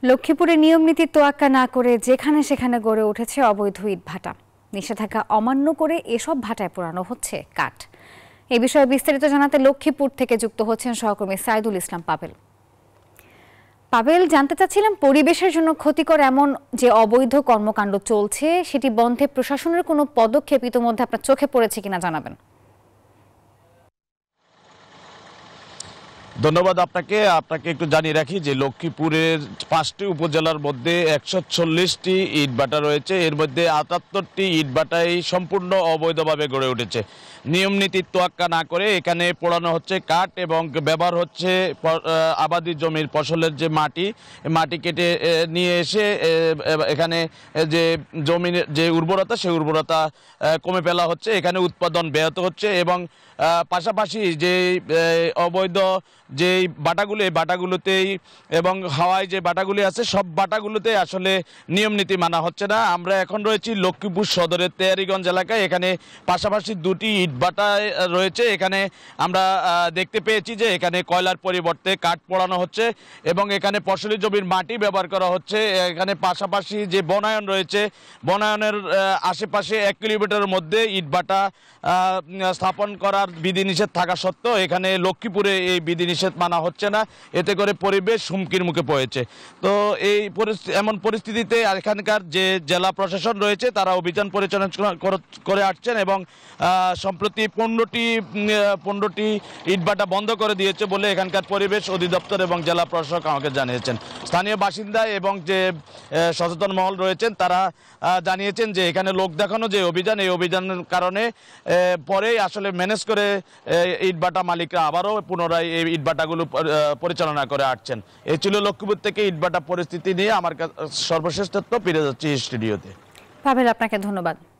লক্ষ্মীপুরে নিয়ম নীতি তোয়াক্কা না করে যেখানে সেখানে গড়ে উঠেছে অবৈধ ইটভাটা। নিষেধাজ্ঞা অমান্য করে এসব ভাটায় পোড়ানো হচ্ছে কাঠ। এ বিষয়ে বিস্তারিত জানাতে লক্ষ্মীপুর থেকে যুক্ত হচ্ছেন সহকর্মী সাইদুল ইসলাম পাবেল। পাবেল, জানতে চাচ্ছিলাম পরিবেশের জন্য ক্ষতিকর এমন যে অবৈধ কর্মকাণ্ড চলছে সেটি বন্ধে প্রশাসনের কোনো পদক্ষেপ ইতোমধ্যে আপনার চোখে পড়েছে কিনা জানাবেন। ধন্যবাদ আপনাকে একটু জানিয়ে রাখি যে লক্ষ্মীপুরের 5টি উপজেলার মধ্যে 140টি ইটভাটা রয়েছে। এর মধ্যে 78টি ইটভাটাই সম্পূর্ণ অবৈধভাবে গড়ে উঠেছে। নিয়ম নীতির তোয়াক্কা না করে এখানে পোড়ানো হচ্ছে কাঠ এবং ব্যবহার হচ্ছে আবাদি জমির ফসলের যে মাটি কেটে নিয়ে এসে এখানে যে জমির যে উর্বরতা সেই উর্বরতা কমে ফেলা হচ্ছে। এখানে উৎপাদন ব্যাহত হচ্ছে এবং পাশাপাশি যে অবৈধ যে বাটাগুলো এই বাটাগুলোতেই এবং হাওয়ায় যে বাটাগুলি আছে সব বাটাগুলোতে আসলে নিয়ম নীতি মানা হচ্ছে না। আমরা এখন রয়েছি লক্ষ্মীপুর সদরের তেয়ারীগঞ্জ এলাকায়। এখানে পাশাপাশি দুটি ইটভাটা রয়েছে। এখানে আমরা দেখতে পেয়েছি যে এখানে কয়লার পরিবর্তে কাঠ পোড়ানো হচ্ছে এবং এখানে ফসলি জমির মাটি ব্যবহার করা হচ্ছে। এখানে পাশাপাশি যে বনায়ন রয়েছে, বনায়নের আশেপাশে 1 কিলোমিটারের মধ্যে ইটভাটা স্থাপন করার বিধিনিষেধ থাকা সত্ত্বেও এখানে লক্ষ্মীপুরে এই বিধিনিষেধ মানা হচ্ছে না। এতে করে পরিবেশ হুমকির মুখে পড়েছে। তো এই এমন পরিস্থিতিতে এখানকার যে জেলা প্রশাসন রয়েছে তারা অভিযান পরিচালনা করে আসছেন এবং সম্প্রতি 15টি ইটভাটা বন্ধ করে দিয়েছে বলে এখানকার পরিবেশ অধিদপ্তর এবং জেলা প্রশাসক আমাকে জানিয়েছেন। স্থানীয় বাসিন্দা এবং যে সচেতন মহল রয়েছেন তারা জানিয়েছেন যে এখানে লোক দেখানো যে অভিযান, এই অভিযানের কারণে পরেই আসলে ম্যানেজ করে ইটভাটা মালিকরা আবারও পুনরায় এই ইটভাটাগুলো পরিচালনা করে আসছেন। এই ছিল লক্ষ্মীপুর থেকে ইটভাটা পরিস্থিতি নিয়ে আমার সর্বশেষ তথ্য। ফিরে যাচ্ছি স্টুডিওতে। পাবেল, আপনাকে ধন্যবাদ।